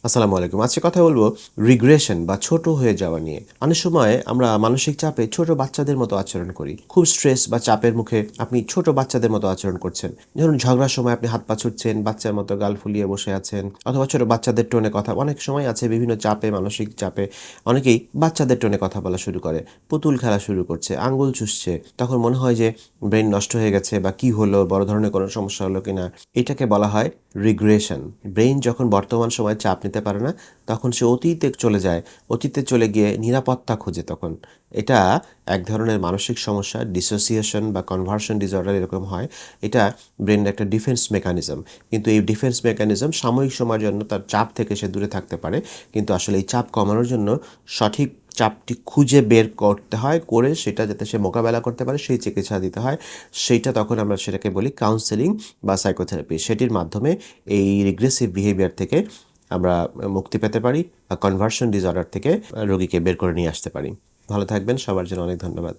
আসসালামু আলাইকুম। আজকে কথা বলবো রিগ্রেশন বা ছোট হয়ে যাওয়া নিয়ে। অনেক সময় আমরা মানসিক চাপে ছোট বাচ্চাদের মতো আচরণ করি। খুব স্ট্রেস বা চাপের মুখে আপনি ছোট বাচ্চাদের মতো আচরণ করছেন। ধরুন ঝগড়ার সময় আপনি হাত পা ছুটছেন, বাচ্চার মতো গাল ফুলিয়ে বসে আছেন, অথবা ছোট বাচ্চাদের টোনে কথা। অনেক সময় আছে বিভিন্ন চাপে, মানসিক চাপে অনেকেই বাচ্চাদের টোনে কথা বলা শুরু করে, পুতুল খেলা শুরু করছে, আঙ্গুল চুষছে। তখন মনে হয় যে ব্রেন নষ্ট হয়ে গেছে বা কি হলো, বড় ধরনের কোনো সমস্যা হলো কিনা। এটাকে বলা হয় রিগ্রেশন। ব্রেইন যখন বর্তমান সময়ে চাপ নিতে পারে না, তখন সে অতীতে চলে যায়। অতীতে চলে গিয়ে নিরাপত্তা খোঁজে তখন। এটা এক ধরনের মানসিক সমস্যা, ডিসোসিয়েশন বা কনভার্সন ডিসঅর্ডার এরকম হয়। এটা ব্রেনের একটা ডিফেন্স মেকানিজম। কিন্তু এই ডিফেন্স মেকানিজম সাময়িক সময়ের জন্য তার চাপ থেকে সে দূরে থাকতে পারে। কিন্তু আসলে এই চাপ কমানোর জন্য সঠিক চাপটি খুঁজে বের করতে হয়, করে সেটা যাতে সে মোকাবেলা করতে পারে সেই চিকিৎসা দিতে হয়। সেইটা তখন আমরা সেটাকে বলি কাউন্সেলিং বা সাইকোথেরাপি। সেটির মাধ্যমে এই রিগ্রেসিভ বিহেভিয়ার থেকে আমরা মুক্তি পেতে পারি বা কনভার্সন ডিসঅর্ডার থেকে রোগীকে বের করে নিয়ে আসতে পারি। ভালো থাকবেন, সবার জন্য অনেক ধন্যবাদ।